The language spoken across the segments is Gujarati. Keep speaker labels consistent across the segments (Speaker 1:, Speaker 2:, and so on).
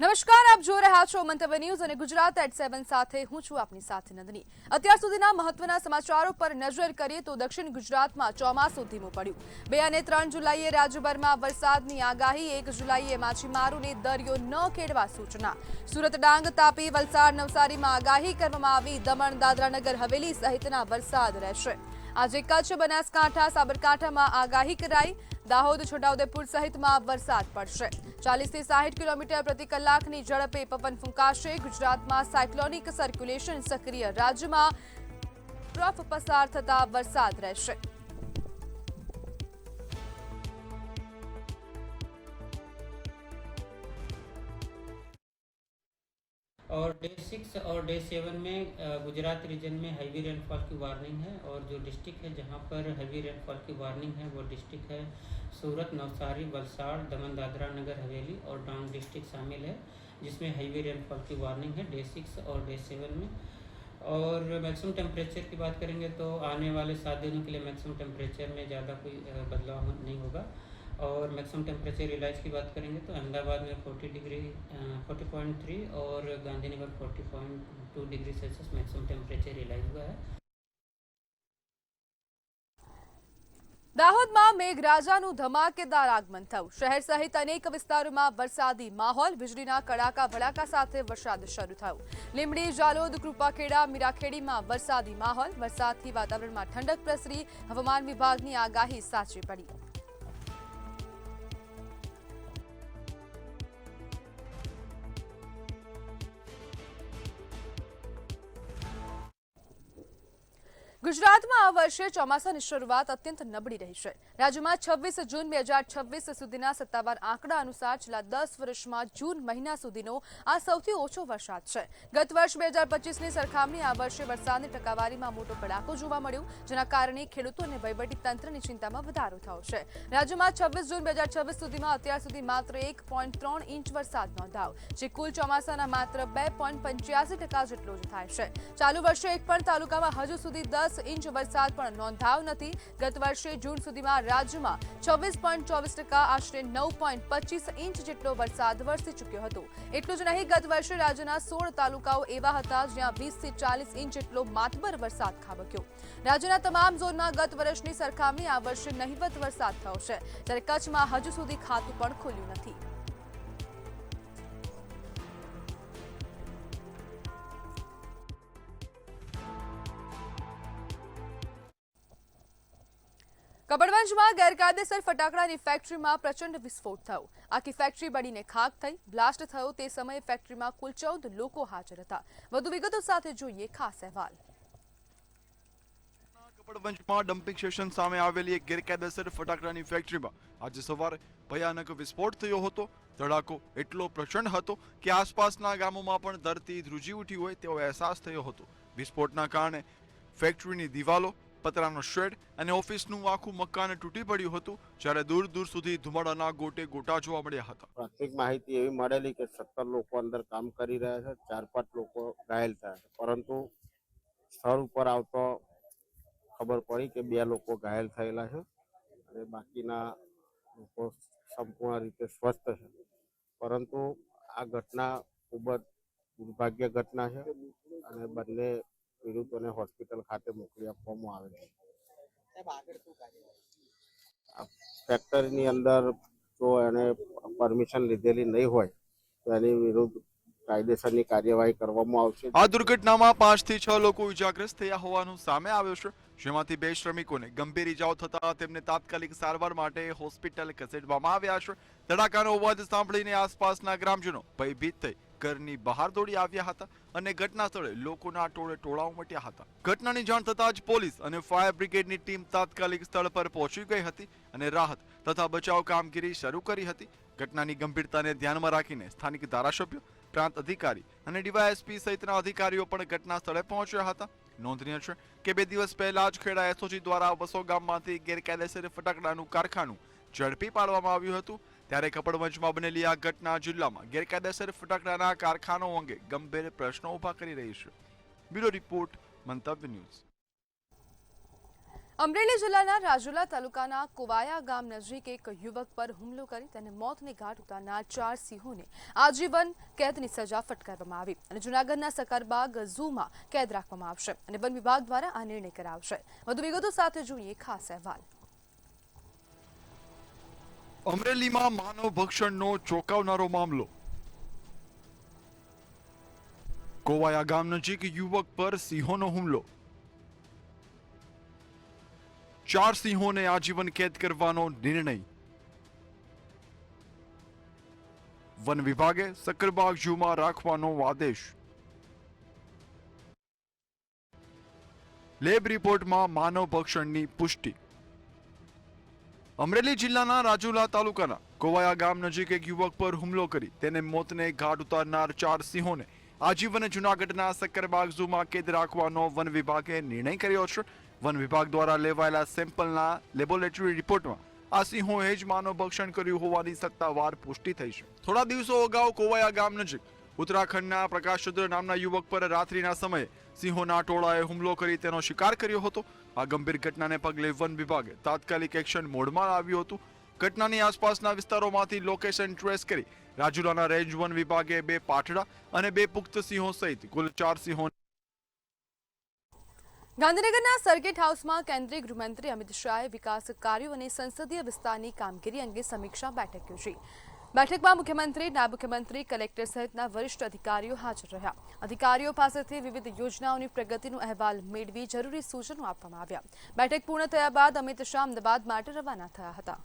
Speaker 1: નમસ્કાર, આપ જોઈ રહ્યા છો મંતવ્ય ન્યૂઝ અને ગુજરાત એટ 7 સાથે હું છું આપની સાથે નંદની। અત્યાર સુધીના મહત્વના સમાચારો પર નજર કરીએ તો દક્ષિણ ગુજરાતમાં ચોમાસું ધીમું પડ્યું। 2 અને 3 જુલાઈએ રાજ્યભરમાં વરસાદની આગાહી, 1 જુલાઈએ માછીમારોને દરિયો ન ખેડવા સૂચના। સુરત, ડાંગ, તાપી, વલસાડ, નવસારીમાં આગાહી કરવામાં આવી। દમણ, દાદરા નગર હવેલી સહિતના વરસાદ રહેશે। આજે કચ્છ, બનાસકાંઠા, સાબરકાંઠામાં આગાહી કરાઈ। દાહોદ, છોટાઉદેપુર સહિતમાં વરસાદ પડશે। 40 થી 60 કિલોમીટર પ્રતિ કલાકની ઝડપે પવન ફૂંકાશે। ગુજરાતમાં સાયક્લોનિક સર્ક્યુલેશન સક્રિય, રાજ્યમાં ટ્રફ પસાર થતા વરસાદ રહેશે।
Speaker 2: और डे 6 और डे 7 में गुजरात रीजन में हैवी रेनफॉल की वार्निंग है। और जो डिस्ट्रिक्ट है जहां पर हैवी रेनफॉल की वार्निंग है वो डिस्ट्रिक्ट है सूरत, नवसारी, वलसाड़, दमन, दादरा नगर हवेली और डांग डिस्ट्रिक्ट शामिल है, जिसमें हैवी रेनफॉल की वार्निंग है डे 6 और डे 7 में। और मैक्सिमम टेम्परेचर की बात करेंगे तो आने वाले 7 दिनों के लिए मैक्सिमम टेम्परेचर में ज़्यादा कोई बदलाव नहीं होगा। और मैक्सिमम टेम्परेचर रिलाइज की बात करेंगे तो अहमदाबाद में 40.3 और Gandhinagar 40.2 degree Celsius maximum temperature realise हुआ है।
Speaker 1: દાહોદમાં મેઘરાજાનું ધમાકેદાર આગમન થયું। શહેર સહિત અનેક વિસ્તારોમાં વરસાદી માહોલ, વીજળીના કડાકા ભડાકા સાથે વરસાદ શરૂ થયો। લીંબડી, જાલોદ, કૃપાખેડા, મીરાખેડીમાં વરસાદી માહોલ। વરસાદથી વાતાવરણમાં ઠંડક પ્રસરી, હવામાન વિભાગની આગાહી સાચી પડી। ગુજરાતમાં આ વર્ષે ચોમાસાની શરૂઆત અત્યંત નબળી રહી છે। રાજ્યમાં 26 જૂન 2026 સુધીના સત્તાવાર આંકડા અનુસાર છેલ્લા 10 વર્ષમાં જૂન મહિના સુધીનો આ સૌથી ઓછો વરસાદ છે। ગત વર્ષ 2025ની સરખામણી આ વર્ષે વરસાદની ટકાવારીમાં મોટો કડાકો જોવા મળ્યો, જેના કારણે ખેડૂતો અને વહીવટી તંત્રની ચિંતામાં વધારો થયો છે। રાજ્યમાં 26 જૂન 2026 સુધીમાં અત્યાર સુધી માત્ર 1.3 ઇંચ વરસાદ નોંધાયો, જે કુલ ચોમાસાના માત્ર 2.85% જેટલો જ થાય છે। ચાલુ વર્ષે એક પણ તાલુકામાં હજુ સુધી 10 ઇંચ વરસાદ પણ નોંધાયો નથી। ગત વર્ષે જૂન સુધીમાં રાજ્યમાં 26.24%, આશરે 9.25 ઇંચ જેટલો વરસાદ વરસી ચૂક્યો હતો। એટલું જ નહીં, ગત વર્ષે રાજ્યના 16 તાલુકાઓ એવા હતા જ્યાં 20 થી 40 ઇંચ જેટલો માતબર વરસાદ ખાબક્યો। રાજ્યના તમામ ઝોનમાં ગત વર્ષની સરખામણી આ વર્ષે નહિવત વરસાદ થયો છે, જ્યારે કચ્છમાં હજુ સુધી ખાતું પણ ખુલ્યું નથી। કપડવંજમાં ગેરકાયદેસર ફટાકડાની ફેક્ટરીમાં પ્રચંડ વિસ્ફોટ થયો। આખી ફેક્ટરી બળીને ખાખ થઈ। બ્લાસ્ટ થયો તે સમયે ફેક્ટરીમાં કુલ 14 લોકો હાજર હતા। વધુ વિગતો સાથે જોઈએ ખાસ અહેવાલ।
Speaker 3: કપડવંજમાં ડમ્પિંગ સ્ટેશન સામે આવેલી એક ગેરકાયદેસર ફટાકડાની ફેક્ટરીમાં આજે સવારે ભયાનક વિસ્ફોટ થયો હતો। ધડાકો એટલો પ્રચંડ હતો કે આસપાસના ગામોમાં પણ ધરતી ધ્રુજી ઉઠી હોય તેવો અહેસાસ થયો હતો। વિસ્ફોટના કારણે ફેક્ટરીની દિવાલો, પતરાનો શેડ અને ઓફિસનું આખું મકાન તૂટી પડ્યું હતું, જ્યારે દૂર દૂર સુધી ધુમાડાના ગોટે ગોટા જોવા મળ્યા હતા।
Speaker 4: પ્રાથમિક માહિતી એવી મળેલી કે 17 લોકો અંદર કામ કરી રહ્યા છે, 4-5 લોકો ઘાયલ થયા છે, પરંતુ સ્થળ ઉપર આવતો ખબર પડી કે 2 લોકો ઘાયલ થયેલા છે અને બાકીના લોકો સંપૂર્ણ રીતે સ્વસ્થ છે। પરંતુ આ ઘટના ખૂબ જ દુર્ભાગ્ય ઘટના છે અને બંને પીડિતોને હોસ્પિટલ ખાતે મોકલી આપવામાં આવે છે। ફેક્ટરીની અંદર જો એને પરમિશન લીધેલી નહીં હોય તો એની વિરુદ્ધ કાયદેસરની કાર્યવાહી કરવામાં આવશે।
Speaker 3: આ દુર્ઘટનામાં 5 થી 6 લોકો ઇજાગ્રસ્ત થયા હોવાનું સામે આવ્યું છે, જેમાંથી 2 શ્રમિકોને ગંભીર ઇજાઓ થતા તેમને તાત્કાલિક સારવાર માટે હોસ્પિટલ ખસેડવામાં આવ્યા છે। ધડાકાનો અવાજ સાંભળીને આસપાસના ગ્રામજનો ભયભીત થઈ ઘરની બહાર દોડી આવ્યા હતા અને ઘટના સ્થળે લોકોના ટોળા ઉમટ્યા હતા। ઘટનાની જાણ થતાં જ પોલીસ અને ફાયર બ્રિગેડની ટીમ તાત્કાલિક સ્થળ પર પહોંચી ગઈ હતી અને રાહત તથા બચાવ કામગીરી શરૂ કરી હતી। ઘટનાની ગંભીરતાને ધ્યાનમાં રાખીને સ્થાનિક ધારાસભ્યો, પ્રાંત અધિકારી અને ડીવાયએસપી સહિતના અધિકારીઓ પણ ઘટના સ્થળે પહોંચ્યા હતા। નોંધનીય છે કે 2 દિવસ પહેલા જ ખેડા એસઓજી દ્વારા વસો ગામમાંથી ગેરકાયદેસર ફટાકડાનું કારખાનું ઝડપી પાડવામાં આવ્યું હતું, ત્યારે કપડવંજમાં બનેલી આ ઘટના જિલ્લામાં ગેરકાયદેસર ફટાકડાના કારખાનાઓ અંગે ગંભીર પ્રશ્નો ઉભા કરી રહી છે। બ્યુરો રિપોર્ટ, મંતવ્ય ન્યૂઝ।
Speaker 1: અમરેલી જિલ્લાના રાજુલા તાલુકાના કુવાયા ગામ નજીક એક યુવક પર હુમલો કરી તેને મોતને ઘાટ ઉતારનાર 4 સિંહોને આજીવન કેદની સજા ફટકારવામાં આવી અને જૂનાગઢના સકરબાગ ઝૂમાં કેદ રાખવામાં આવશે અને વન વિભાગ દ્વારા આ નિર્ણય કરાવશે। વધુ વિગતો સાથે જોઈએ ખાસ અહેવાલ।
Speaker 3: અમરેલીમાં માનવ ભક્ષણનો ચોંકાવનારો મામલો। કોવાયા ગામ નજીક યુવક પર સિંહોનો હુમલો। 4 સિંહોને આજીવન કેદ કરવાનો નિર્ણય। વન વિભાગે સકરબાગ ઝૂમાં રાખવાનો આદેશ। લેબ રિપોર્ટમાં માનવ ભક્ષણની પુષ્ટિ। અમરેલી જિલ્લાના રાજુલા તાલુકાના કોવાયા ગામ નજીક એક યુવક પર હુમલો કરી તેને મોતને ઘાટ ઉતારનાર 4 સિંહોને આજીવન જૂનાગઢના સક્કરબાગ ઝૂમાં કેદ રાખવાનો વન વિભાગે નિર્ણય કર્યો છે। વન વિભાગ દ્વારા લેવાયેલા સેમ્પલના લેબોરેટરી રિપોર્ટમાં આ સિંહોએ જ માનવ ભક્ષણ કર્યું હોવાની સત્તાવાર પુષ્ટિ થઈ છે। થોડા દિવસો અગાઉ કોવાયા ગામ નજીક ઉત્તરાખંડના પ્રકાશચંદ્ર નામના યુવક પર રાત્રિના સમયે સિંહોના ટોળાએ હુમલો કરી તેનો શિકાર કર્યો હતો। આ ગંભીર ઘટનાને પગલે વન વિભાગે તાત્કાલિક એક્શન મોડમાં આવ્યું હતું। ઘટનાની આસપાસના વિસ્તારોમાંથી લોકેશન ટ્રેસ કરી રાજુલાના રેન્જ વન વિભાગે 2 પાઠડા અને 2 પુખ્ત સિંહો સહિત કુલ 4 સિંહો।
Speaker 1: ગાંધીનગરના સર્કિટ હાઉસમાં કેન્દ્રીય ગૃહમંત્રી અમિત શાહે વિકાસ કાર્યો અને સંસદીય વિસ્તારની કામગીરી અંગે સમીક્ષા બેઠક યોજી। બેઠકમાં મુખ્યમંત્રી, નાયબ મુખ્યમંત્રી, કલેક્ટર સહિતના વરિષ્ઠ અધિકારીઓ હાજર રહ્યા। અધિકારીઓ પાસેથી વિવિધ યોજનાઓની પ્રગતિનો અહેવાલ મેળવી જરૂરી સૂચનો આપવામાં આવ્યા। બેઠક પૂર્ણ થયા બાદ અમિત શાહ અમદાવાદ માટે રવાના થયા હતા।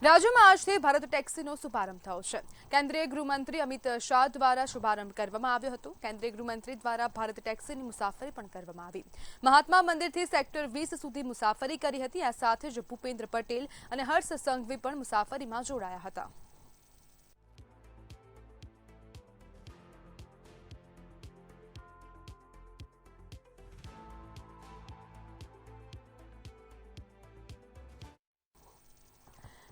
Speaker 1: રાજ્યમાં આજથી ભારત ટેક્સીનો શુભારંભ થયો છે। કેન્દ્રીય ગૃહમંત્રી અમિત શાહ દ્વારા શુભારંભ કરવામાં આવ્યો હતો। કેન્દ્રીય ગૃહમંત્રી દ્વારા ભારત ટેક્સીની મુસાફરી પણ કરવામાં આવી। મહાત્મા મંદિરથી સેક્ટર 20 સુધી મુસાફરી કરી હતી। આ સાથે જ ભૂપેન્દ્ર પટેલ અને હર્ષ સંઘવી પણ મુસાફરીમાં જોડાયા હતા।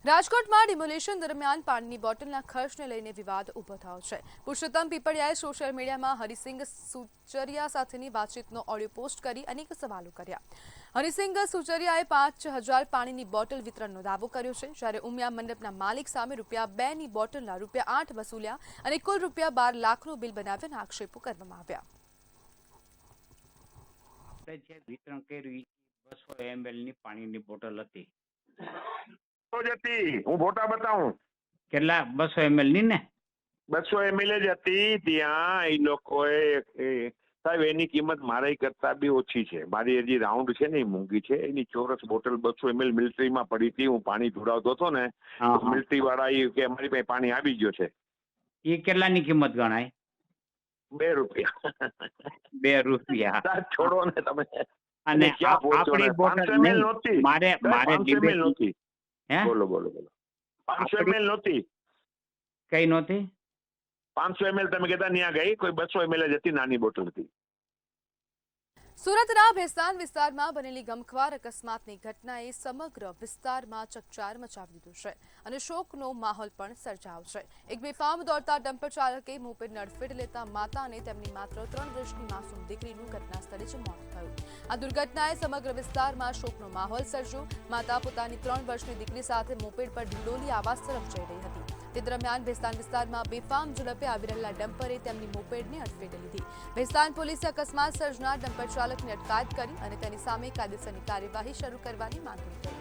Speaker 1: રાજકોટમાં ડિમોલેશન દરમિયાન પાણીની બોટલના ખર્ચને લઈને વિવાદ ઉભો થયો છે। પુરુષોત્તમ પીપળિયાએ સોશિયલ મીડિયામાં હરિસિંગ સુચરિયા સાથેની વાતચીતનો ઓડિયો પોસ્ટ કરી અનેક સવાલો કર્યા। હરિસિંગ સુચરિયાએ 5000 પાણીની બોટલ વિતરણનો દાવો કર્યો છે, જ્યારે ઉમિયા મંડપના માલિક સામે ₹2ની બોટલના ₹8 વસૂલ્યા અને કુલ ₹12 લાખનું બિલ બનાવ્યાના આક્ષેપો કરવામાં આવ્યા।
Speaker 5: વિતરણ કર્યું 200 ml ની પાણીની બોટલ હતી।
Speaker 6: હું ફોટા બતાવું
Speaker 5: કેટલા 200 ml ની ને
Speaker 6: 200 ml જ હતી। ત્યાં એ લોકોએ સાહેબ એની કિંમત મારી કરતા બી ઓછી છે। મારી હજી રાઉન્ડ છે ને એ મોંઘી છે। એની ચોરસ બોટલ 200 ml મિલિટરીમાં પડી હતી। હું પાણી ઢોળાવતો હતો ને મિલિટરી વાળા એ કે અમારી પાસે પાણી આવી ગયો છે।
Speaker 5: એ કેટલાની કિંમત ગણાય?
Speaker 6: ₹2
Speaker 5: ₹2
Speaker 6: છોડો ને તમે।
Speaker 5: અને
Speaker 6: ક્યાં પહોંચો ને?
Speaker 5: આપણી બોટલ
Speaker 6: 500 ml નહોતી।
Speaker 5: મારે
Speaker 6: 500 ml નહોતી।
Speaker 5: હે
Speaker 6: બોલો 500 ml નહોતી।
Speaker 5: કઈ નહોતી?
Speaker 6: 500 ml તમે કહેતા ત્યાં ગઈ કોઈ 200 ml જ હતી, નાની બોટલ હતી।
Speaker 1: સુરતના ભેસ્તાન વિસ્તારમાં બનેલી ગમખ્વાર અકસ્માતની ઘટનાએ સમગ્ર વિસ્તારમાં ચકચાર મચાવી દીધો છે અને શોકનો માહોલ પણ સર્જાયો છે। એક બેફામ દોડતા ડમ્પર ચાલકે મોપેડને અડફેટે લેતા માતા અને તેમની માત્ર 3 વર્ષની માસૂમ દીકરીનું ઘટના સ્થળે જ મોત થયું। આ દુર્ઘટનાએ સમગ્ર વિસ્તારમાં શોકનો માહોલ સર્જ્યો। માતા પોતાની 3 વર્ષની દીકરી સાથે મોપેડ પર ડિંડોલી આવાસ તરફ જઈ રહી હતી। તે દરમિયાન ભેસ્તાન વિસ્તારમાં બેફામ ઝડપે આવી રહેલા ડમ્પરે તેમની મોપેડને અડફેટે લીધી। ભેસ્તાન પોલીસે અકસ્માત સર્જનાર ડમ્પર ચાલકની અટકાયત કરી અને તેની સામે કાયદેસરની કાર્યવાહી શરૂ કરવાની માંગણી કરી।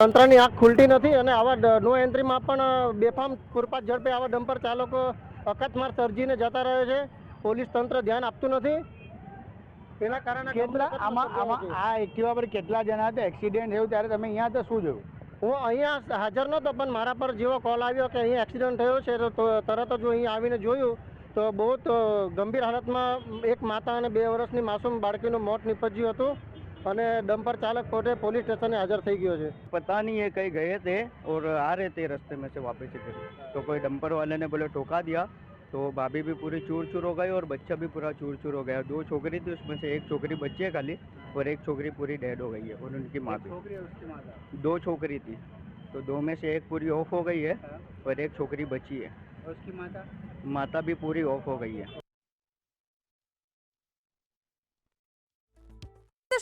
Speaker 7: તંત્રની આંખ ખુલતી નથી અને આવા નો એન્ટ્રીમાં પણ બેફામ પૂરપાટ ઝડપે આવા ડમ્પર ચાલકો અકસ્માત સર્જીને જતા રહે છે। પોલીસ તંત્ર ધ્યાન આપતું નથી। તેના કારણે
Speaker 8: આ એક્ટિવા પર કેટલા જણા હતા? એક્સિડન્ટ થયું ત્યારે તમે અહીંયા હતા, શું જોયું?
Speaker 7: હું અહીંયા હાજર નહોતો, પણ મારા પર જેવો કોલ આવ્યો કે અહીંયા એક્સિડન્ટ થયો છે તો તરત જ અહીંયા આવીને જોયું તો બહુ ગંભીર હાલતમાં એક માતા અને 2 વર્ષની માસૂમ બાળકીનું મોત નીપજ્યું હતું અને डंपर चालक पोते पुलिस स्टेशन हाजिर થઈ ગયો છે।
Speaker 8: पता नहीं ये कहीं गए थे और आ रहे थे रास्ते में से वापस घर, तो कोई डंपर वाले ने बोले ठोका दिया तो भाभी भी पूरी चूर चूर हो गई और बच्चा भी पूरा चूर चूर हो गया। 2 छोकरी थी, उसमें से एक छोकरी बच्ची है खाली और एक छोकरी पूरी डेड हो गई है और उनकी माँ भी। 2 छोकरी थी। तो 2 में से एक पूरी ऑफ हो गई है और एक छोकरी बची है।
Speaker 9: और उसकी
Speaker 8: माता भी पूरी ऑफ हो गई है।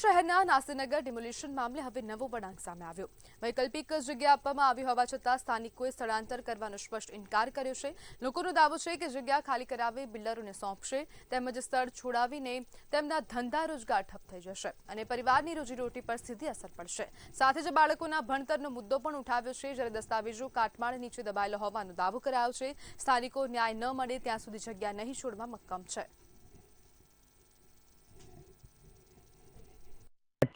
Speaker 1: શહેરના નાસીનગર ડિમોલિશન મામલે હવે નવો વળાંક સામે આવ્યો. વૈકલ્પિક જગ્યા આપવામાં આવી હોવા છતાં સ્થાનિકોએ સ્થળાંતર કરવાનો સ્પષ્ટ ઇનકાર કર્યો છે. લોકોનો દાવો છે કે જગ્યા ખાલી કરાવી બિલ્ડરોને સોંપશે તેમજ સ્થળ છોડાવીને તેમના ધંધા રોજગાર ઠપ થઈ જશે અને પરિવારની રોજીરોટી પર સીધી અસર પડશે. સાથે જ બાળકોના ભણતરનો મુદ્દો પણ ઉઠાવ્યો છે, જ્યારે દસ્તાવેજો કાટમાળ નીચે દબાયેલા હોવાનો દાવો કરાયો છે. સ્થાનિકો ન્યાય ન મળે ત્યાં સુધી જગ્યા નહીં છોડવા મક્કમ છે.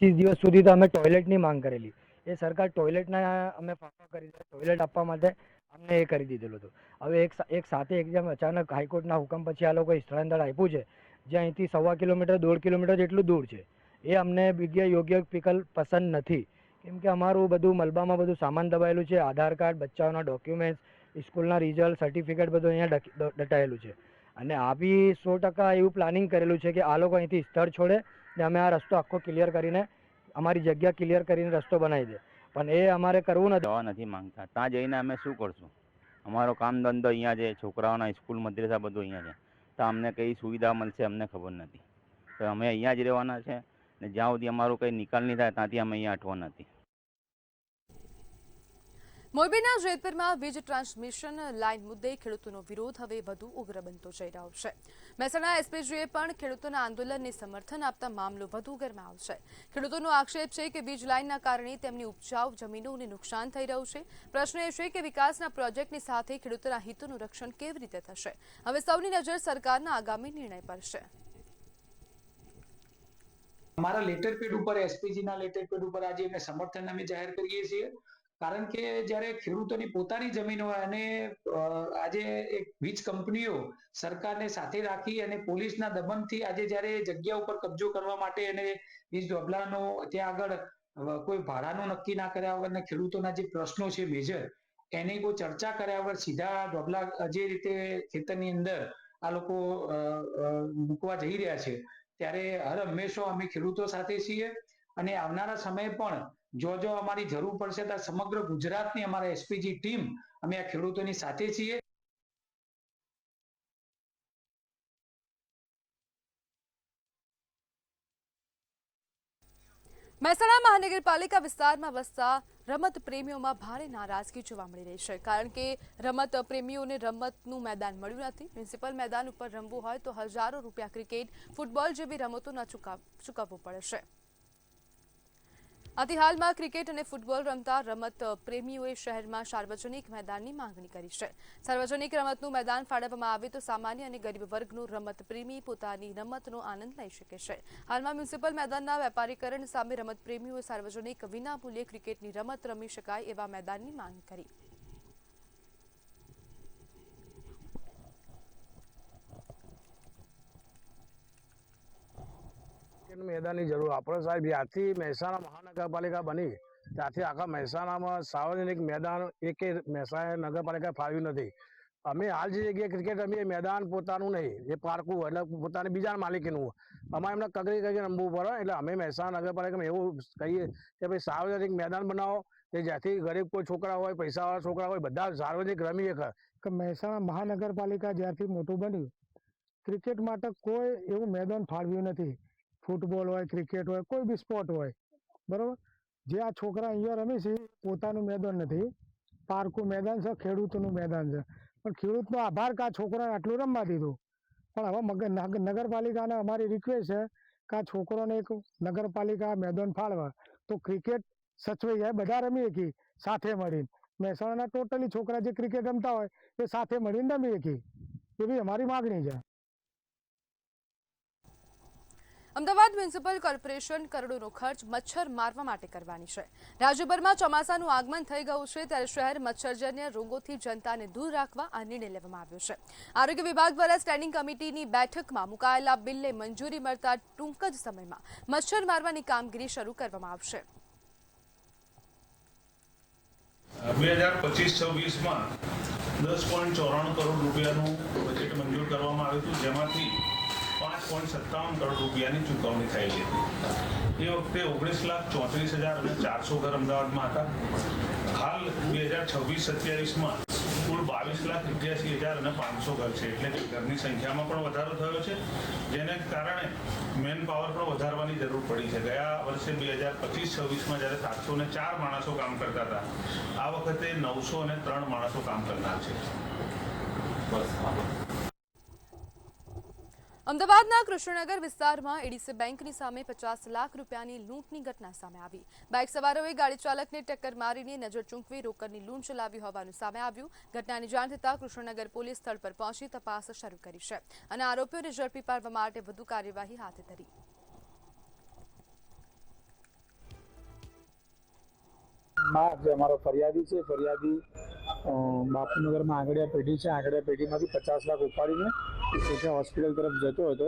Speaker 9: 25 દિવસ સુધી તો અમે ટોયલેટની માંગ કરેલી. એ સરકાર ટોયલેટના અમે ફાંફા કરી દીધા. ટોયલેટ આપવા માટે અમને એ કરી દીધેલું હતું. હવે એક સાથે એકદમ અચાનક હાઈકોર્ટના હુકમ પછી આ લોકોએ સ્થળાંતર આપ્યું છે, જે અહીંથી 1.25 કિલોમીટર 1.5 કિલોમીટર જેટલું દૂર છે. એ અમને યોગ્ય વિકલ્પ પસંદ નથી, કેમ કે અમારું બધું મલબામાં બધું સામાન દબાયેલું છે. આધાર કાર્ડ, બચ્ચાઓના ડોક્યુમેન્ટ્સ, સ્કૂલના રિઝલ્ટ, સર્ટિફિકેટ બધું અહીંયા દટાયેલું છે. અને આ બી 100% એવું પ્લાનિંગ કરેલું છે કે આ લોકો અહીંથી સ્થળ છોડે ને અમે આ રસ્તો આખો ક્લિયર કરીને અમારી જગ્યા ક્લિયર કરીને રસ્તો બનાવી દે, પણ એ અમારે કરવું નથી.
Speaker 10: જવા નથી માંગતા. ત્યાં જઈને અમે શું કરશું? અમારો કામ ધંધો અહીંયા છે, છોકરાઓના સ્કૂલ મદ્રેસા બધું અહીંયા છે, તો અમને કઈ સુવિધા મળશે અમને ખબર નથી. તો અમે અહીંયા જ રહેવાના છે ને જ્યાં સુધી અમારું કંઈ નિકાલ નહીં થાય ત્યાંથી અમે અહીંયા હટવાના નથી.
Speaker 1: મોરબીના જેતપુરમાં વીજ ટ્રાન્સમિશન લાઇન મુદ્દે ખેડૂતોનો વિરોધ હવે વધુ ઉગ્ર બનતો જઈ રહ્યો છે. મહેસાણા એસપીજીએ પણ ખેડૂતોના આંદોલનને સમર્થન આપતા મામલો વધુ ગરમાયો છે. ખેડૂતોનો આક્ષેપ છે કે વીજ લાઇનના કારણે તેમની ઉપજાઉ જમીનોને નુકસાન થઈ રહ્યું છે. પ્રશ્ન એ છે કે વિકાસના પ્રોજેક્ટની સાથે ખેડૂતોના હિતોનું રક્ષણ કેવી રીતે થશે? હવે સૌની નજર સરકારના આગામી નિર્ણય પર છે.
Speaker 11: અમારા લેટર પેડ ઉપર એસપીજીના લેટર પેડ ઉપર આજે એમને સમર્થન અમે જાહેર કરીએ છીએ, કારણ કે જ્યારે ખેડૂતોની પોતાની જમીન હોય અને આજે એક વીજ કંપનીઓ સરકારને સાથે રાખી અને પોલીસના દમનથી આજે જ્યારે જગ્યા ઉપર કબજો કરવા માટે અને વીજ ધોબલાનો ત્યાં આગળ કોઈ ભાડાનું નક્કી ના કર્યા વગર ને ખેડૂતોના જે પ્રશ્નો છે મેજર એની કોઈ ચર્ચા કર્યા વગર સીધા ધોબલા જે રીતે ખેતરની અંદર આ લોકો મૂકવા જઈ રહ્યા છે, ત્યારે હર હંમેશા અમે ખેડૂતો સાથે છીએ અને આવનારા સમયે પણ જો અમારી જરૂર પડશે તો સમગ્ર ગુજરાતની અમારા એસપીજી ટીમ અમે આ ખેડૂતોની સાથે છીએ.
Speaker 1: મહેસાણા મહાનગરપાલિકા વિસ્તારમાં વસતા રમત પ્રેમીઓમાં ભારે નારાજગી જોવા મળી રહી છે, કારણ કે રમત પ્રેમીઓને રમતનું મેદાન મળ્યું નથી. મ્યુનિસિપલ મેદાન ઉપર રમવું હોય તો હજારો રૂપિયા ક્રિકેટ, ફૂટબોલ જેવી રમતોના ચૂકવવું પડે છે. આથી હાલમાં ક્રિકેટ અને ફૂટબોલ રમતા રમત પ્રેમીઓએ શહેરમાં સાર્વજનિક મેદાનની માંગણી કરી છે. સાર્વજનિક રમતનું મેદાન ફાળવવામાં આવે તો સામાન્ય અને ગરીબ વર્ગનું રમત પ્રેમી પોતાની રમતનો આનંદ લઈ શકે છે. હાલમાં મ્યુનિસિપલ મેદાનના વેપારીકરણ સામે રમત પ્રેમીઓએ સાર્વજનિક વિનામૂલ્યે ક્રિકેટની રમત રમી શકાય એવા મેદાનની માંગ કરી.
Speaker 12: મેદાનની જરૂર આપણે સાહેબ જ્યારથી મહેસાણા મહાનગરપાલિકા બની ત્યારથી આખા મહેસાણામાં સાર્વજનિક મેદાન એકે મહેસાણા નગરપાલિકા ફાળવ્યું નથી. અમે હાલ જે જગ્યાએ ક્રિકેટ રમીએ મેદાન પોતાનું નહીં, એ પાર્કું એટલે પોતાની બીજા માલિકીનું. અમારે એમને કગરી કરી રમવું પડે, એટલે અમે મહેસાણા નગરપાલિકામાં એવું કહીએ કે ભાઈ સાર્વજનિક મેદાન બનાવો કે જ્યાંથી ગરીબ કોઈ છોકરા હોય, પૈસાવાળા છોકરા હોય, બધા સાર્વજનિક રમી શકે.
Speaker 13: કે મહેસાણા મહાનગરપાલિકા જ્યારથી મોટું બન્યું ક્રિકેટ માટે કોઈ એવું મેદાન ફાળવ્યું નથી. ફૂટબોલ હોય, ક્રિકેટ હોય, કોઈ બી સ્પોર્ટ હોય, બરોબર. જે આ છોકરા અહીંયા રમે છે પોતાનું મેદાન નથી, પાર્કું મેદાન છે, ખેડૂતનું મેદાન છે. પણ ખેડૂતનો આભાર કે આ છોકરાને આટલું રમવા દીધું. પણ હવે નગરપાલિકાને અમારી રિક્વેસ્ટ છે કે આ છોકરોને એક નગરપાલિકા મેદાન ફાળવા તો ક્રિકેટ સચવાઈ જાય, બધા રમી શકી સાથે મળીને. મહેસાણાના ટોટલી છોકરા જે ક્રિકેટ રમતા હોય એ સાથે મળીને રમી શકી, એવી અમારી માગણી છે.
Speaker 1: અમદાવાદ મ્યુનિસિપલ કોર્પોરેશન કરોડોનો ખર્ચ મચ્છર મારવા માટે કરવાની છે. રાજ્યભરમાં ચોમાસાનું આગમન થઈ ગયું છે, ત્યારે શહેર મચ્છરજન્ય રોગોથી જનતાને દૂર રાખવા આ નિર્ણય લેવામાં આવ્યો છે. આરોગ્ય વિભાગ દ્વારા સ્ટેન્ડિંગ કમિટીની બેઠકમાં મુકાયેલા બિલને મંજૂરી મળતા ટૂંક જ સમયમાં મચ્છર મારવાની કામગીરી શરૂ કરવામાં આવશે.
Speaker 14: 2025-26માં 10.94 કરોડ રૂપિયાનું બજેટ મંજૂર કરવામાં આવ્યું હતું, જેમાંથી 5 5.57 કરોડ રૂપિયાની ચૂકવણી થયેલી હતી. એ વખતે 19,34,400 ઘર અમદાવાદમાં હતા. હાલ 2026-27માં કુલ 22,88,500 ઘર છે. એટલે કે ઘરની સંખ્યામાં પણ વધારો થયો છે, જેને કારણે મેન પાવર પણ વધારવાની જરૂર પડી છે. ગયા વર્ષે 2025-26માં જ્યારે 704 માણસો કામ કરતા હતા, આ વખતે 903 માણસો કામ કરનાર છે.
Speaker 1: અમદાવાદના કૃષ્ણનગર વિસ્તારમાં એડીસી બેંકની સામે 50 લાખ રૂપિયાની લૂંટની ઘટના સામે આવી. બાઇક સવારોએ ગાડી ચાલકને ટક્કર મારીને નજર ચૂંકવી રોકડની લૂંટ ચલાવી હોવાનું સામે આવ્યું. ઘટનાની જાણ થતાં કૃષ્ણનગર પોલીસ સ્થળ પર પહોંચી તપાસ શરૂ કરી છે અને આરોપીઓને ઝડપી પાડવા માટે વધુ કાર્યવાહી હાથ ધરી.
Speaker 15: જે અમારો ફરિયાદી છે, ફરિયાદી બાપુનગરમાં આંગડિયા પેઢી છે. આંગડિયા પેઢીમાંથી 50 લાખ ઉપાડીને પોતે હોસ્પિટલ તરફ જતો હતો.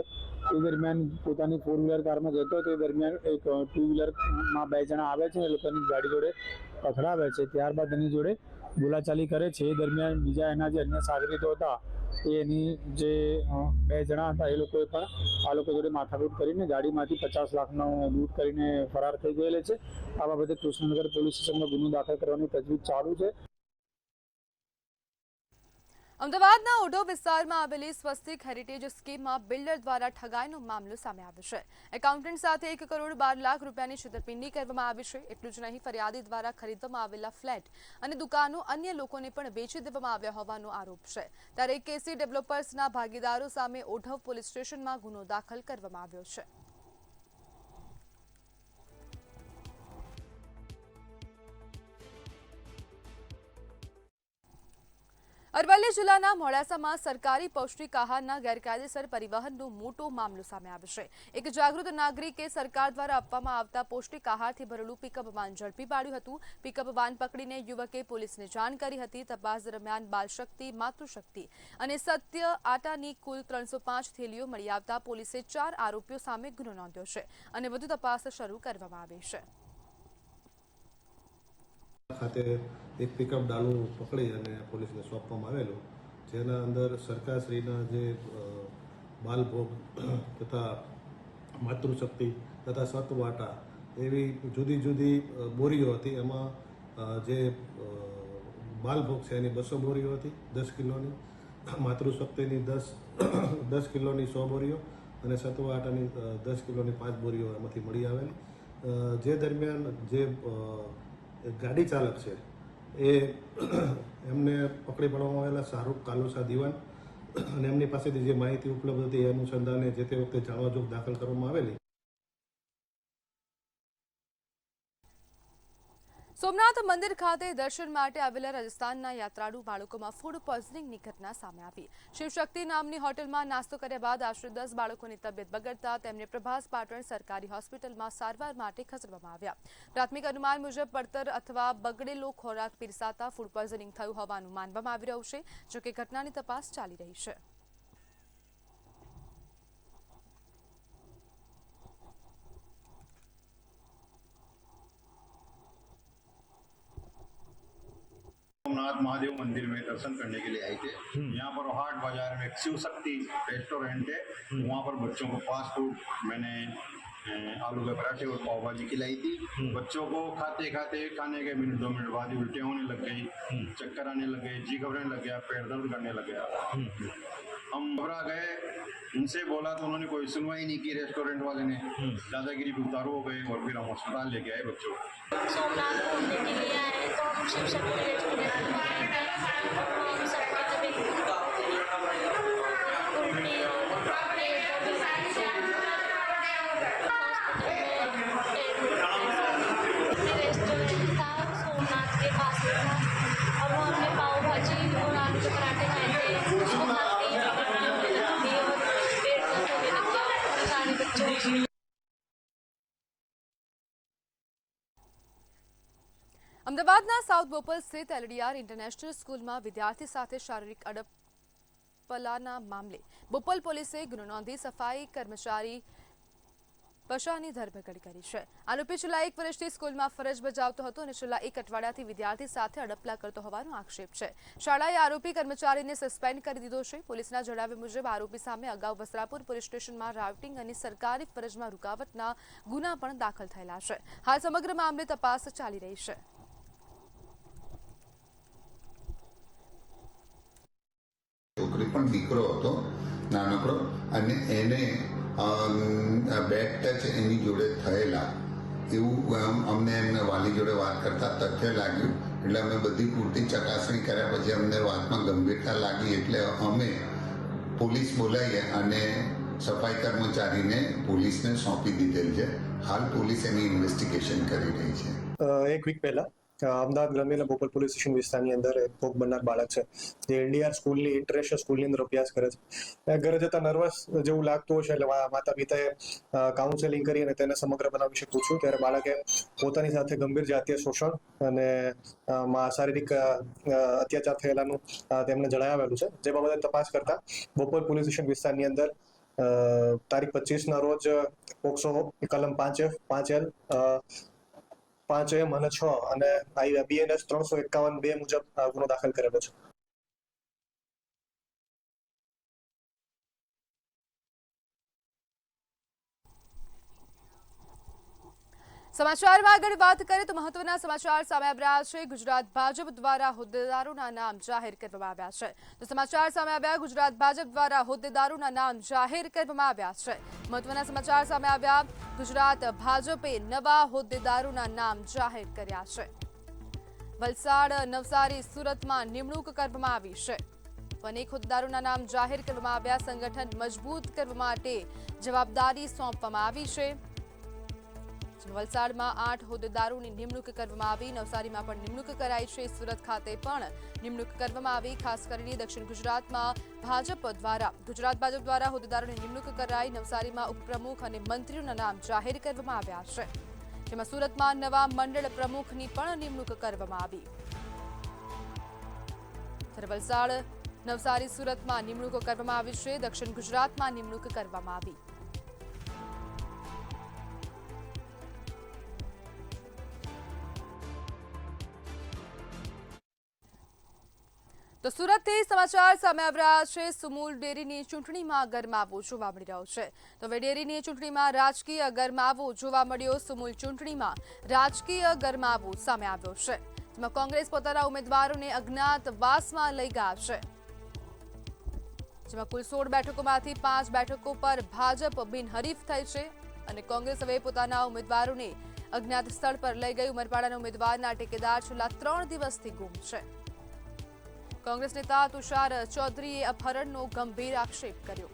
Speaker 15: એ દરમિયાન પોતાની 4 વ્હીલર કારમાં જતો હતો. એ દરમિયાન એક 2 વ્હીલરમાં 2 જણા આવે છે, એ લોકોની ગાડી જોડે પકડાવે છે. ત્યારબાદ એની જોડે બોલાચાલી કરે છે. એ દરમિયાન બીજા એના જે અન્ય સાગરીતો હતા, એની જે 2 જણા હતા, એ લોકોએ પણ આ લોકો જોડે માથાકૂટ કરીને ગાડીમાંથી 50 લાખનો લૂંટ કરીને ફરાર થઈ ગયેલા છે. આ બાબતે કૃષ્ણનગર પોલીસ સ્ટેશનમાં ગુનો દાખલ કરવાની તજવીજ ચાલુ છે.
Speaker 1: અમદાવાદના ઓઢવ વિસ્તારમાં આવેલી સ્વસ્તિક હેરિટેજ સ્કીમમાં બિલ્ડર દ્વારા ઠગાઈનો મામલો સામે આવ્યો છે. એકાઉન્ટન્ટ સાથે 1 કરોડ 12 લાખ રૂપિયાની છેતરપિંડી કરવામાં આવી છે. એટલું જ નહીં, ફરિયાદી દ્વારા ખરીદવામાં આવેલા ફ્લેટ અને દુકાનો અન્ય લોકોને પણ વેચી દેવામાં આવ્યા હોવાનો આરોપ છે. ત્યારે કેસી ડેવલપર્સના ભાગીદારો સામે ઓઢવ પોલીસ સ્ટેશનમાં ગુનો દાખલ કરવામાં આવ્યો છે. અરવલ્લી જિલ્લાના મોડાસામાં સરકારી પૌષ્ટિક આહારના ગેરકાયદેસર પરિવહનનો મોટો મામલો સામે આવ્યો છે. એક જાગૃત નાગરિકે સરકાર દ્વારા આપવામાં આવતા પૌષ્ટિક આહારથી ભરેલું પિકઅપ વાન ઝડપી પાડ્યું હતું. પિકઅપ વાન પકડીને યુવકે પોલીસને જાણ કરી હતી. તપાસ દરમિયાન બાલશક્તિ, માતૃશક્તિ અને સત્ય આટાની કુલ 305 થેલીઓ મળી આવતા પોલીસે 4 આરોપીઓ સામે ગુનો નોંધ્યો છે અને વધુ તપાસ શરૂ કરવામાં આવી છે.
Speaker 16: ખાતે એક પિકઅપ ડાલું પકડી અને પોલીસને સોંપવામાં આવેલું, જેના અંદર સરકારશ્રીના જે બાલભોગ તથા માતૃશક્તિ તથા સત્વાટા એવી જુદી જુદી બોરીઓ હતી. એમાં જે બાલભોગ છે એની 200 બોરીઓ હતી 10 કિલોની, માતૃશક્તિની 10 કિલોની 100 બોરીઓ અને સત્વાટાની 10 કિલોની 5 બોરીઓ એમાંથી મળી આવેલી. જે દરમિયાન જે ગાડી ચાલક છે એ એમને પકડી પાડવામાં આવેલા શાહરૂખ કાલુસા દિવાન અને એમની પાસેથી જે માહિતી ઉપલબ્ધ હતી એ અનુસંધાને જે તે વખતે જાણવાજોગ દાખલ કરવામાં આવેલી.
Speaker 1: સોમનાથ મંદિર ખાતે દર્શન માટે આવેલા રાજસ્થાનના યાત્રાળુ બાળકોમાં ફૂડ પોઈઝનિંગની ઘટના સામે આવી. શિવશક્તિ નામની હોટલમાં નાસ્તો કર્યા બાદ આશરે 10 બાળકોની તબિયત બગડતા તેમને પ્રભાસ પાટણ સરકારી હોસ્પિટલમાં સારવાર માટે ખસેડવામાં આવ્યા. પ્રાથમિક અનુમાન મુજબ પડતર અથવા બગડેલો ખોરાક પીરસાતા ફૂડ પોઈઝનિંગ થયું હોવાનું માનવામાં આવી રહ્યું છે. જોકે ઘટનાની તપાસ ચાલી રહી છે.
Speaker 17: सोमनाथ महादेव मंदिर में दर्शन करने के लिए आए थे। यहाँ पर हाट बाजार में एक शिव शक्ति रेस्टोरेंट है, वहाँ पर बच्चों को फास्ट फूड मैंने आलू के पराठे और पाव भाजी खिलाई थी। बच्चों को खाते खाते खाने के 1-2 मिनट बाद ही उल्टी होने लग गई, चक्कर आने लग गए, जी घबराने लग गया, पेट दर्द करने लग गया। हम घबरा गए, उनसे बोला तो उन्होंने कोई सुनवाई नहीं की। रेस्टोरेंट वाले ने दादागिरी पे उतारू हो गए और फिर हम अस्पताल लेके आए बच्चों को।
Speaker 18: सोमनाथ घूमने के लिए आए तो हम शिव शक्ति रेस्टोरेंट में आए थे। हम सबकी तबीयत उल्टी रेस्टोरेंट था सोमनाथ के पास में था और वो हमने पाव भाजी और आलू के पराठे खाए थे। उसको खाते ही चक्कर होने लग गई और पेट दर्द होने लग गया और सारे बच्चों को।
Speaker 1: અમદાવાદના સાઉથ બોપલ સ્થિત એલડીઆર ઇન્ટરનેશનલ સ્કૂલમાં વિદ્યાર્થી સાથે શારીરિક અડપલાના મામલે બોપલ પોલીસે ગુનો નોંધી સફાઈ કર્મચારી પશાની ધરપકડ કરી છે. આરોપી છેલ્લા 1 વર્ષથી સ્કૂલમાં ફરજ બજાવતો હતો અને છેલ્લા 1 અઠવાડિયાથી વિદ્યાર્થી સાથે અડપલા કરતો હોવાનો આક્ષેપ છે. શાળાએ આરોપી કર્મચારીને સસ્પેન્ડ કરી દીધો છે. પોલીસના જણાવ્યા મુજબ આરોપી સામે અગાઉ વસ્ત્રાપુર પોલીસ સ્ટેશનમાં રાઉટિંગ અને સરકારી ફરજમાં રૂકાવટના ગુના પણ દાખલ થયેલા છે. હાલ સમગ્ર મામલે તપાસ ચાલી રહી છે.
Speaker 19: છોકરી પણ દીકરો હતો નાનકડો અને એને બેડ ટચ એની જોડે થયેલા એવું અમને એમને વાલી જોડે વાત કરતા તથ્ય લાગ્યું. એટલે અમે બધી પૂરતી ચકાસણી કર્યા પછી અમને વાતમાં ગંભીરતા લાગી એટલે અમે પોલીસ બોલાવી અને સફાઈ કર્મચારીને પોલીસને સોંપી દીધેલ છે. હાલ પોલીસ એની ઇન્વેસ્ટિગેશન કરી રહી છે.
Speaker 20: એક વીક પહેલા અમદાવાદ ગ્રામ્યના બોપલ પોલીસ સ્ટેશન વિસ્તારની અંદર એક ભોગ બનનાર બાળક છે જે એનડીઆર સ્કૂલની ઇન્ટરનેશનલ સ્કૂલની અંદર અભ્યાસ કરે છે. ઘરે જતા નર્વસ જેવું લાગતું હોય છે એટલે માતા પિતાએ કાઉન્સેલિંગ કરી અને તેને સમગ્ર બનાવ વિશે પૂછ્યું ત્યારે બાળકે પોતાની સાથે ગંભીર જાતીય શોષણ અને શારીરિક અત્યાચાર થયેલાનું તેમણે જણાવેલું છે. જે બાબતે તપાસ કરતા બોપલ પોલીસ સ્ટેશન વિસ્તારની અંદર તારીખ 25ના રોજ પોક્સો કલમ 5F 5L 5M અને 6 અને BNS 351(2) મુજબ ગુનો દાખલ કરેલો છે.
Speaker 1: સમાચારમાં આગળ વાત કરીએ તો મહત્વના સમાચાર સામે આવી રહ્યા છે. ગુજરાત ભાજપ દ્વારા હોદ્દેદારોના નામ જાહેર કરવામાં આવ્યા છે. તો સમાચાર સામે આવ્યા ગુજરાત ભાજપ દ્વારા હોદ્દેદારોના નામ જાહેર કરવામાં આવ્યા છે. મહત્વના સમાચાર સામે આવ્યા ગુજરાત ભાજપે નવા હોદ્દેદારોના નામ જાહેર કર્યા છે. વલસાડ, નવસારી, સુરતમાં નિમણૂક કરવામાં આવી છે. અનેક હોદ્દેદારોના નામ જાહેર કરવામાં આવ્યા. સંગઠન મજબૂત કરવા માટે જવાબદારી સોંપવામાં આવી છે. વલસાડમાં 8 હોદ્દેદારોની નિમણૂક કરવામાં આવી. નવસારીમાં પણ નિમણૂક કરાઈ છે. સુરત ખાતે પણ નિમણૂક કરવામાં આવી. ખાસ કરીને દક્ષિણ ગુજરાતમાં ગુજરાત ભાજપ દ્વારા હોદ્દેદારોની નિમણૂક કરાઈ. નવસારીમાં ઉપપ્રમુખ અને મંત્રીઓના નામ જાહેર કરવામાં આવ્યા છે. જેમાં સુરતમાં નવા મંડળ પ્રમુખની પણ નિમણૂક કરવામાં આવી. ત્યારે વલસાડ, નવસારી, સુરતમાં નિમણૂકો કરવામાં આવી છે. દક્ષિણ ગુજરાતમાં નિમણૂક કરવામાં આવી. તો સુરતથી સમાચાર સામે આવી રહ્યા છે. સુમુલ ડેરીની ચૂંટણીમાં ગરમાવો જોવા મળી રહ્યો છે. તો હવે ડેરીની ચૂંટણીમાં રાજકીય ગરમાવો જોવા મળ્યો. સુમુલ ચૂંટણીમાં રાજકીય ગરમાવો સામે આવ્યો છે. જેમાં કોંગ્રેસ પોતાના ઉમેદવારોને અજ્ઞાતવાસમાં લઈ ગયા છે. જેમાં કુલ 16 બેઠકોમાંથી 5 બેઠકો પર ભાજપ બિનહરીફ થઈ છે અને કોંગ્રેસ હવે પોતાના ઉમેદવારોને અજ્ઞાત સ્થળ પર લઈ ગઈ. ઉમરપાડાના ઉમેદવારના ટેકેદાર છેલ્લા 3 દિવસથી ગુમ છે. કોંગ્રેસ નેતા તુષાર ચૌધરીએ અપહરણનો ગંભીર આક્ષેપ કર્યો.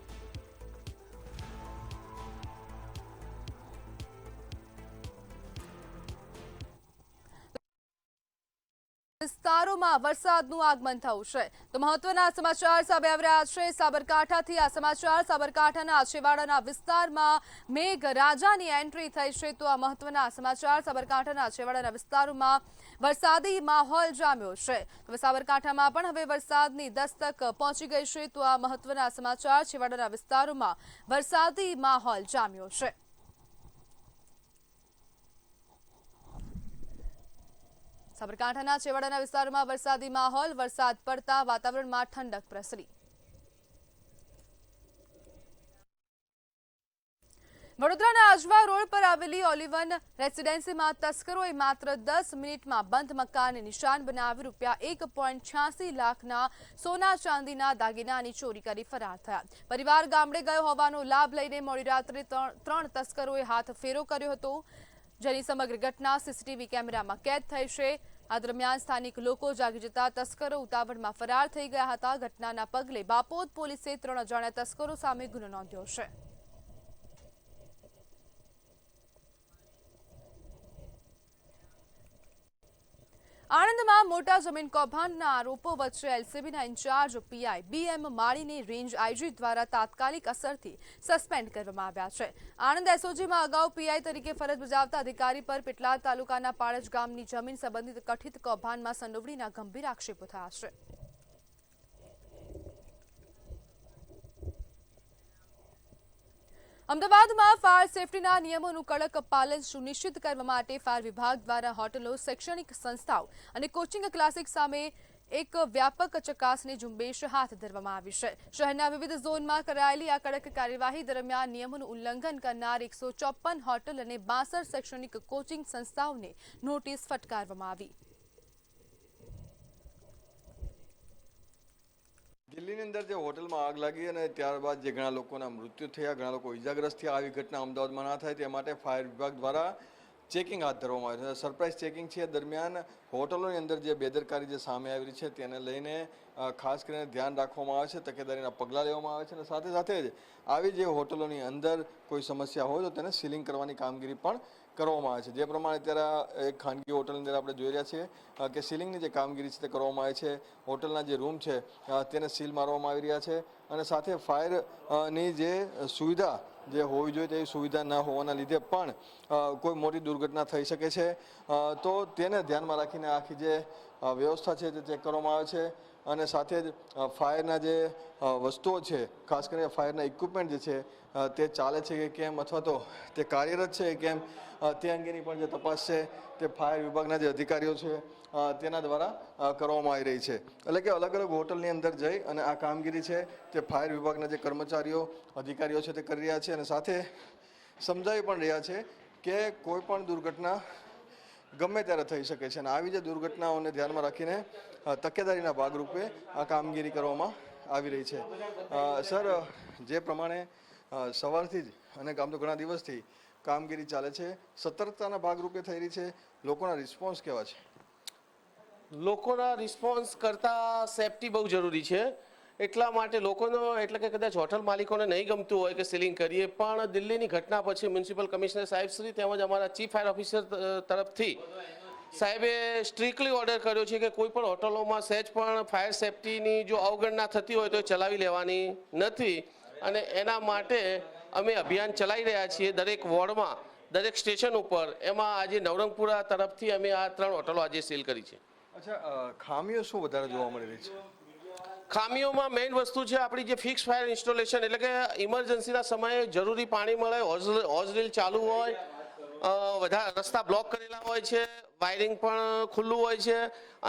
Speaker 1: વિસ્તારોમાં વરસાદનું આગમન થયું છે. તો મહત્વના સમાચાર સામે આવી રહ્યા છે. સાબરકાંઠાથી આ સમાચાર. સાબરકાંઠાના છેવાડાના વિસ્તારમાં મેઘરાજાની એન્ટ્રી થઈ છે. તો આ મહત્વના સમાચાર. સાબરકાંઠાના છેવાડાના વિસ્તારોમાં વરસાદી માહોલ જામ્યો છે. હવે સાબરકાંઠામાં પણ હવે વરસાદની દસ્તક પહોંચી ગઈ છે. તો આ મહત્વના સમાચાર. છેવાડાના વિસ્તારોમાં વરસાદી માહોલ જામ્યો છે. સાબરકાંઠાના છેવાડાના વિસ્તારોમાં વરસાદી માહોલ. વરસાદ પડતા વાતાવરણમાં ઠંડક પ્રસરી. વડોદરાના આજવા રોડ પર આવેલી ઓલિવન રેસિડેન્સીમાં તસ્કરોએ માત્ર 10 મિનિટમાં બંધ મકાનને નિશાન બનાવી ₹1.86 લાખના સોના ચાંદીના દાગીનાની ચોરી કરી ફરાર થયા. પરિવાર ગામડે ગયો હોવાનો લાભ લઈને મોડી રાત્રે 3 તસ્કરોએ હાથ ફેરો કર્યો હતો. જેની સમગ્ર ઘટના સીસીટીવી કેમેરામાં કેદ થઈ છે. આ દરમિયાન સ્થાનિક લોકો જાગી જતા તસ્કરો ઉતાવળમાં ફરાર થઈ ગયા હતા. ઘટનાના પગલે બાપોદ પોલીસે 3 અજાણ્યા તસ્કરો સામે ગુનો નોંધ્યો છે. આણંદમાં મોટા જમીન કૌભાંડના આરોપો વચ્ચે એલસીબીના ઇન્ચાર્જ પીઆઈ BM માળીને રેન્જ આઈજી દ્વારા તાત્કાલિક અસરથી સસ્પેન્ડ કરવામાં આવ્યા છે. આણંદ એસઓજીમાં અગાઉ પીઆઈ તરીકે ફરજ બજાવતા અધિકારી પર પેટલાદ તાલુકાના પાળજ ગામની જમીન સંબંધિત કથિત કૌભાંડમાં સંડોવણીના ગંભીર આક્ષેપો થયા છે. અમદાવાદમાં ફાયર સેફટીના નિયમોનું કડક પાલન સુનિશ્ચિત કરવા માટે ફાયર વિભાગ દ્વારા હોટલો, શૈક્ષણિક સંસ્થાઓ અને કોચિંગ ક્લાસીસ સામે એક વ્યાપક ચકાસણી ઝુંબેશ હાથ ધરવામાં આવી છે. શહેરના વિવિધ ઝોનમાં કરાયેલી આ કડક કાર્યવાહી દરમિયાન નિયમોનું ઉલ્લંઘન કરનાર 154 હોટલ અને 62 શૈક્ષણિક કોચિંગ સંસ્થાઓને નોટિસ ફટકારવામાં આવી.
Speaker 21: દિલ્હીની અંદર જે હોટલમાં આગ લાગી અને ત્યારબાદ જે ઘણા લોકોના મૃત્યુ થયા, ઘણા લોકો ઇજાગ્રસ્ત થયા, આવી ઘટના અમદાવાદમાં ના થાય તે માટે ફાયર વિભાગ દ્વારા ચેકિંગ હાથ ધરવામાં આવ્યું છે. સરપ્રાઇઝ ચેકિંગ છે. દરમિયાન હોટલોની અંદર જે બેદરકારી જે સામે આવી રહી છે તેને લઈને ખાસ કરીને ધ્યાન રાખવામાં આવે છે, તકેદારીના પગલાં લેવામાં આવે છે અને સાથે સાથે જ આવી જે હોટલોની અંદર કોઈ સમસ્યા હોય તો તેને સીલિંગ કરવાની કામગીરી પણ કરવામાં આવે છે. જે પ્રમાણે અત્યારે એક ખાનગી હોટલની અંદર આપણે જોઈ રહ્યા છીએ કે સીલિંગની જે કામગીરી છે તે કરવામાં આવે છે. હોટલના જે રૂમ છે તેને સીલ મારવામાં આવી રહ્યા છે અને સાથે ફાયરની જે સુવિધા જે હોવી જોઈએ તેવી સુવિધા ન હોવાના લીધે પણ કોઈ મોટી દુર્ઘટના થઈ શકે છે. તો તેને ધ્યાનમાં રાખીને આખી જે વ્યવસ્થા છે તે ચેક કરવામાં આવે છે અને સાથે જ ફાયરના જે વસ્તુઓ છે, ખાસ કરીને ફાયરના ઇક્વિપમેન્ટ જે છે તે ચાલે છે કે કેમ અથવા તો તે કાર્યરત છે કે કેમ તે અંગેની પણ જે તપાસ છે તે ફાયર વિભાગના જે અધિકારીઓ છે તેના દ્વારા કરવામાં આવી રહી છે. એટલે કે અલગ અલગ હોટલની અંદર જઈ અને આ કામગીરી છે તે ફાયર વિભાગના જે કર્મચારીઓ, અધિકારીઓ છે તે કરી રહ્યા છે અને સાથે સમજાવી પણ રહ્યા છે કે કોઈ પણ દુર્ઘટના ગમે ત્યારે થઈ શકે છે અને આવી જે દુર્ઘટનાઓને ધ્યાનમાં રાખીને તકેદારીના ભાગરૂપે આ કામગીરી કરવામાં આવી રહી છે. સર, જે પ્રમાણે સવારથી જ અને આમ તો ઘણા દિવસથી કામગીરી ચાલે છે, સતર્કતાના ભાગરૂપે થઈ રહી છે, લોકોના રિસ્પોન્સ કેવા છે?
Speaker 22: લોકોના રિસ્પોન્સ કરતાં સેફટી બહુ જરૂરી છે. એટલા માટે લોકોનો એટલે કે કદાચ હોટલ માલિકોને નહીં ગમતું હોય કે સીલિંગ કરીએ, પણ દિલ્હીની ઘટના પછી મ્યુનિસિપલ કમિશનર સાહેબ શ્રી તેમજ અમારા ચીફ ફાયર ઓફિસર તરફથી સાહેબે સ્ટ્રિક્ટલી ઓર્ડર કર્યો છે કે કોઈ પણ હોટલોમાં સહેજ પણ ફાયર સેફટીની જો અવગણના થતી હોય તો એ ચલાવી લેવાની નથી અને એના માટે અમે અભિયાન ચલાવી રહ્યા છીએ દરેક વોર્ડમાં, દરેક સ્ટેશન ઉપર. એમાં આજે નવરંગપુરા તરફથી અમે આ 3 હોટલો આજે સીલ કરી છે.
Speaker 21: અચ્છા, ખામીઓ શું વધારે જોવા મળી રહી છે?
Speaker 22: ખામીઓમાં મેઇન વસ્તુ છે આપણી જે ફિક્સ ફાયર ઇન્સ્ટોલેશન, એટલે કે ઇમરજન્સીના સમયે જરૂરી પાણી મળે, હોઝ રીલ ચાલુ હોય, વધારે રસ્તા બ્લોક કરેલા હોય છે, વાયરિંગ પણ ખુલ્લું હોય છે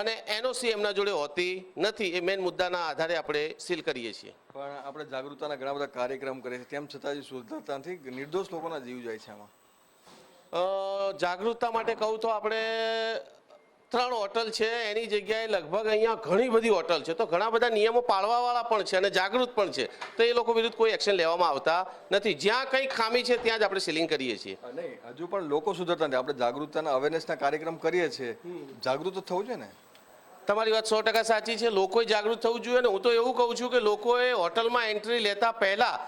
Speaker 22: અને એનઓસી એમના જોડે હોતી નથી. એ મેઇન મુદ્દાના આધારે આપણે સીલ કરીએ છીએ.
Speaker 21: પણ આપણે જાગૃતતાના ઘણા બધા કાર્યક્રમ કરીએ છીએ, તેમ છતાં સુધરતા નથી, નિર્દોષ લોકોના જીવ જાય છે આમાં.
Speaker 22: જાગૃતતા માટે કહું તો આપણે 3 હોટલ છે, એની જગ્યાએ લગભગ અહીંયા ઘણી બધી હોટલ છે, તો ઘણા બધા નિયમો પાળવાવાળા પણ છે અને જાગૃત પણ છે, તો એ લોકો વિરુદ્ધ કોઈ એક્શન લેવામાં આવતા નથી. જ્યાં કંઈ ખામી છે ત્યાં જ આપણે સીલિંગ કરીએ છીએ.
Speaker 21: નહીં, હજુ પણ લોકો સુધરતા નથી. આપણે જાગૃતતાના અવેરનેસના કાર્યક્રમ કરીએ છીએ, જાગૃત થવું જોઈએ ને.
Speaker 22: તમારી વાત 100% સાચી છે. લોકોએ જાગૃત થવું જોઈએ ને હું તો એવું કહું છું કે લોકોએ હોટલમાં એન્ટ્રી લેતા પહેલા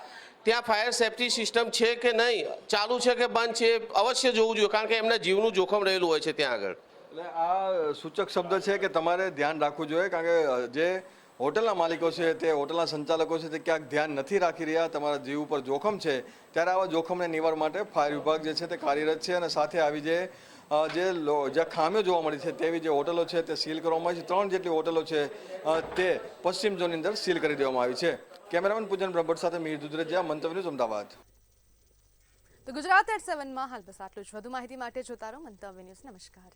Speaker 22: ત્યાં ફાયર સેફટી સિસ્ટમ છે કે નહીં, ચાલુ છે કે બંધ છે, અવશ્ય જોવું જોઈએ, કારણ કે એમના જીવનું જોખમ રહેલું હોય છે ત્યાં આગળ.
Speaker 21: એટલે આ સૂચક શબ્દ છે કે તમારે ધ્યાન રાખવું જોઈએ, કારણ કે જે હોટલના માલિકો છે તે હોટલના સંચાલકો છે તે ક્યાંક ધ્યાન નથી રાખી રહ્યા, તમારા જીવ ઉપર જોખમ છે, ત્યારે આવા જોખમને નિવારણ માટે ફાયર વિભાગ જે છે તે કાર્યરત છે અને સાથે આવી જે ખામીઓ જોવા મળી છે તેવી જે હોટલો છે તે સીલ કરવામાં આવી છે. 3 જેટલી હોટલો છે તે પશ્ચિમ ઝોનની અંદર સીલ કરી દેવામાં આવી છે. કેમેરામેન પૂજન બ્રહ્મભટ્ટ સાથે મીર દુધરેજા, મંતવ્ય ન્યૂઝ, અમદાવાદ.
Speaker 1: તો ગુજરાત એટ 7માં હાલ બસ આટલું જ. વધુ માહિતી માટે જોતા રહો મંતવ્ય ન્યૂઝ. નમસ્કાર.